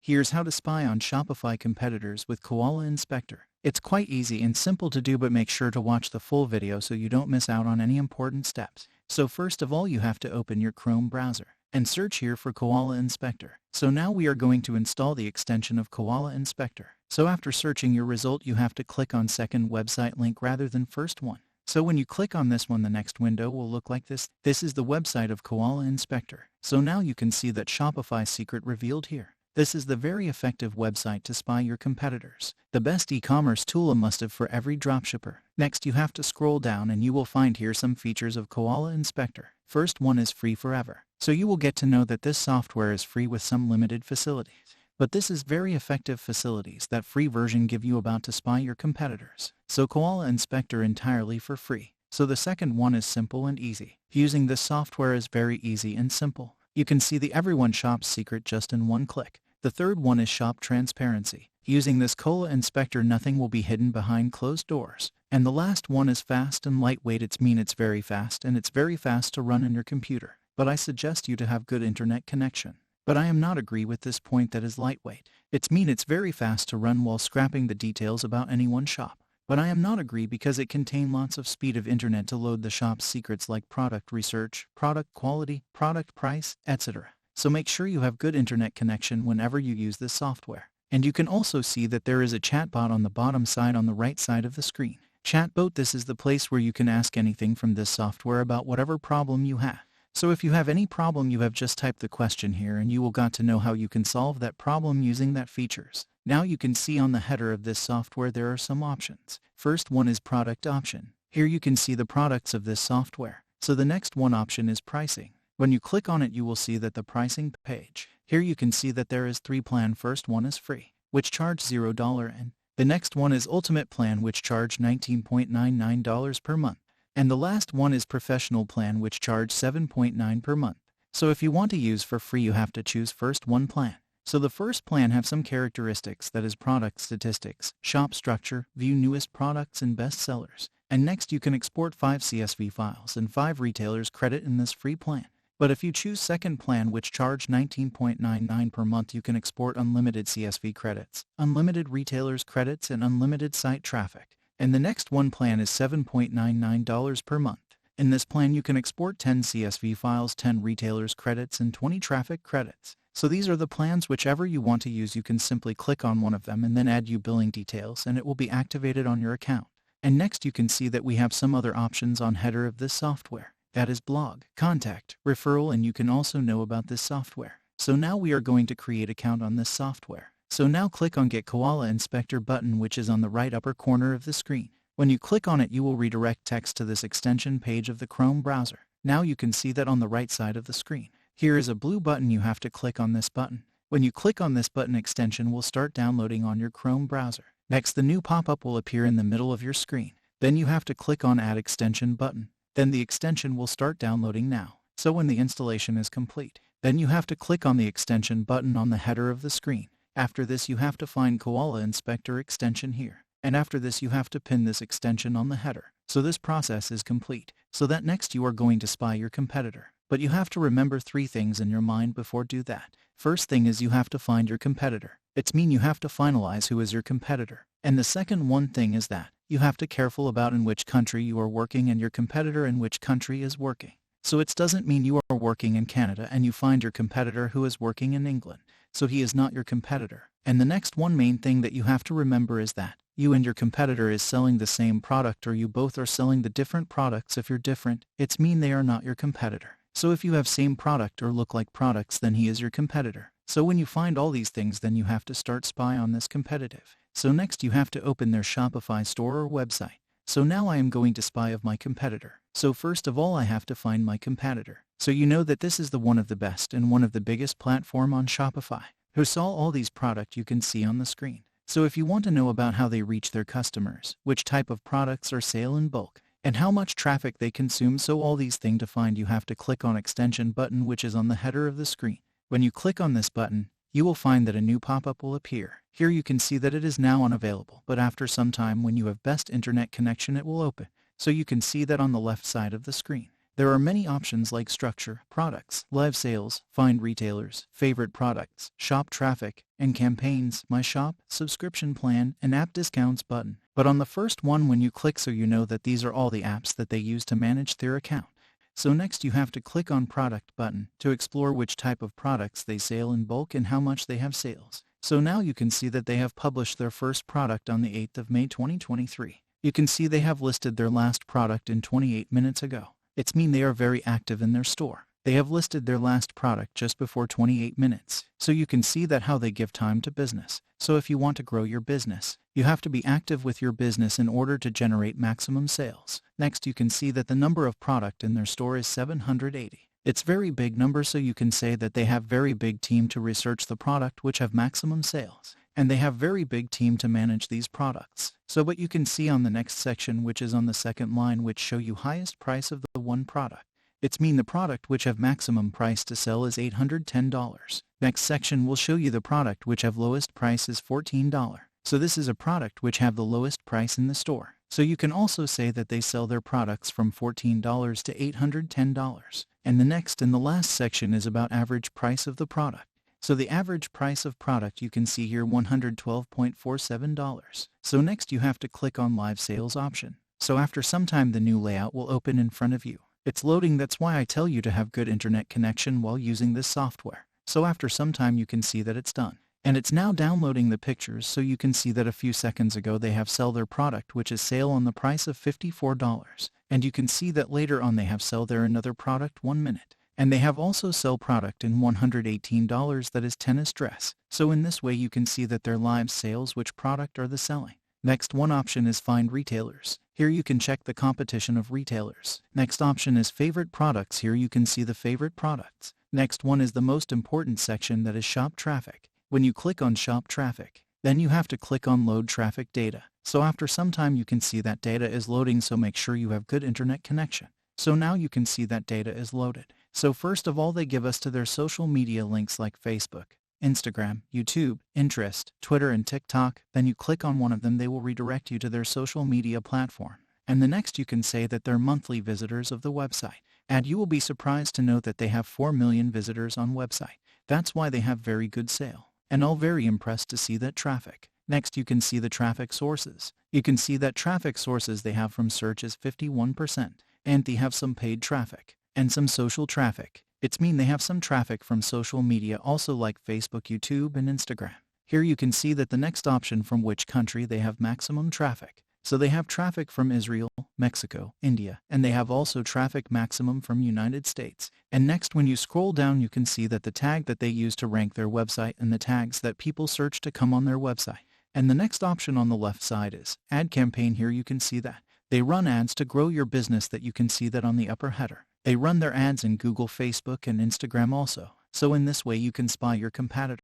Here's how to spy on Shopify competitors with Koala Inspector. It's quite easy and simple to do, but make sure to watch the full video so you don't miss out on any important steps. So first of all, you have to open your Chrome browser and search here for Koala Inspector. So now we are going to install the extension of Koala Inspector. So after searching your result, you have to click on second website link rather than first one. So when you click on this one, the next window will look like this. This is the website of Koala Inspector. So now you can see that Shopify secret revealed here. This is the very effective website to spy your competitors. The best e-commerce tool, a must-have for every dropshipper. Next, you have to scroll down and you will find here some features of Koala Inspector. First one is free forever. So you will get to know that this software is free with some limited facilities. But this is very effective facilities that free version give you about to spy your competitors. So Koala Inspector entirely for free. So the second one is simple and easy. Using this software is very easy and simple. You can see the everyone shop's secret just in one click. The third one is shop transparency. Using this Koala Inspector, nothing will be hidden behind closed doors. And the last one is fast and lightweight. It's very fast, and it's very fast to run in your computer. But I suggest you to have good internet connection. But I am not agree with this point that is lightweight. It's very fast to run while scrapping the details about any one shop. But I am not agree because it contain lots of speed of internet to load the shop's secrets like product research, product quality, product price, etc. So make sure you have good internet connection whenever you use this software. And you can also see that there is a chatbot on the bottom side on the right side of the screen. Chatbot, this is the place where you can ask anything from this software about whatever problem you have. So if you have any problem, you have just typed the question here and you will got to know how you can solve that problem using that features. Now you can see on the header of this software there are some options. First one is product option. Here you can see the products of this software. So the next one option is pricing. When you click on it, you will see that the pricing page. Here you can see that there is 3 plan. First one is free, which charge $0, and the next one is ultimate plan, which charge $19.99 per month. And the last one is professional plan, which charge $7.9 per month. So if you want to use for free, you have to choose first one plan. So the first plan have some characteristics, that is product statistics, shop structure, view newest products and best sellers. And next you can export 5 CSV files and 5 retailers credit in this free plan. But if you choose second plan, which charge $19.99 per month, you can export unlimited CSV credits, unlimited retailers credits, and unlimited site traffic. And the next one plan is $7.99 per month. In this plan you can export 10 CSV files, 10 retailers credits, and 20 traffic credits. So these are the plans. Whichever you want to use, you can simply click on one of them and then add your billing details and it will be activated on your account. And next you can see that we have some other options on header of this software. That is blog, contact, referral, and you can also know about this software. So now we are going to create account on this software. So now click on Get Koala Inspector button, which is on the right upper corner of the screen. When you click on it, you will redirect text to this extension page of the Chrome browser. Now you can see that on the right side of the screen. Here is a blue button. You have to click on this button. When you click on this button, extension will start downloading on your Chrome browser. Next, the new pop-up will appear in the middle of your screen. Then you have to click on Add Extension button. Then the extension will start downloading now. So when the installation is complete, then you have to click on the extension button on the header of the screen. After this, you have to find Koala Inspector extension here. And after this, you have to pin this extension on the header. So this process is complete. So that next you are going to spy your competitor. But you have to remember 3 things in your mind before do that. First thing is you have to find your competitor. It's mean you have to finalize who is your competitor. And the second one thing is that you have to careful about in which country you are working and your competitor in which country is working. So it doesn't mean you are working in Canada and you find your competitor who is working in England. So he is not your competitor. And the next one main thing that you have to remember is that you and your competitor is selling the same product, or you both are selling the different products. If you're different, it's mean they are not your competitor. So if you have same product or look like products, then he is your competitor. So when you find all these things, then you have to start spy on this competitive. So next you have to open their Shopify store or website. So now I am going to spy of my competitor. So first of all, I have to find my competitor. So you know that this is the one of the best and one of the biggest platform on Shopify, who saw all these product you can see on the screen. So if you want to know about how they reach their customers, which type of products are sale in bulk, and how much traffic they consume, so all these things to find, you have to click on extension button, which is on the header of the screen. When you click on this button, you will find that a new pop-up will appear. Here you can see that it is now unavailable, but after some time when you have best internet connection it will open. So you can see that on the left side of the screen. There are many options like structure, products, live sales, find retailers, favorite products, shop traffic, and campaigns, my shop, subscription plan, and app discounts button. But on the first one when you click, so you know that these are all the apps that they use to manage their account. So next you have to click on product button to explore which type of products they sell in bulk and how much they have sales. So now you can see that they have published their first product on the 8th of May 2023. You can see they have listed their last product in 28 minutes ago. It's mean they are very active in their store. They have listed their last product just before 28 minutes. So you can see that how they give time to business. So if you want to grow your business, you have to be active with your business in order to generate maximum sales. Next you can see that the number of product in their store is 780. It's very big number, so you can say that they have very big team to research the product which have maximum sales. And they have very big team to manage these products. So what you can see on the next section, which is on the second line, which show you highest price of the one product. It's mean the product which have maximum price to sell is $810. Next section will show you the product which have lowest price is $14. So this is a product which have the lowest price in the store. So you can also say that they sell their products from $14 to $810. And the next and the last section is about average price of the product. So the average price of product you can see here $112.47. So next you have to click on live sales option. So after some time the new layout will open in front of you. It's loading, that's why I tell you to have good internet connection while using this software. So after some time you can see that it's done. And it's now downloading the pictures, so you can see that a few seconds ago they have sell their product which is sale on the price of $54. And you can see that later on they have sell their another product 1 minute. And they have also sell product in $118 that is tennis dress. So in this way you can see that their live sales which product are the selling. Next one option is find retailers. Here you can check the competition of retailers. Next option is favorite products. Here you can see the favorite products. Next one is the most important section, that is shop traffic. When you click on shop traffic, then you have to click on load traffic data. So after some time you can see that data is loading, so make sure you have good internet connection. So now you can see that data is loaded. So first of all they give us to their social media links like Facebook, Instagram, YouTube, Pinterest, Twitter, and TikTok. Then you click on one of them, they will redirect you to their social media platform. And the next you can say that they're monthly visitors of the website. And you will be surprised to know that they have 4 million visitors on website. That's why they have very good sale. And all very impressed to see that traffic. Next you can see the traffic sources. You can see that traffic sources they have from search is 51%. And they have some paid traffic. And some social traffic. It's mean they have some traffic from social media also like Facebook, YouTube, and Instagram. Here you can see that the next option from which country they have maximum traffic. So they have traffic from Israel, Mexico, India, and they have also traffic maximum from United States. And next when you scroll down you can see that the tag that they use to rank their website and the tags that people search to come on their website. And the next option on the left side is ad campaign. Here you can see that they run ads to grow your business, that you can see that on the upper header. They run their ads in Google, Facebook, and Instagram also. So in this way you can spy your competitor.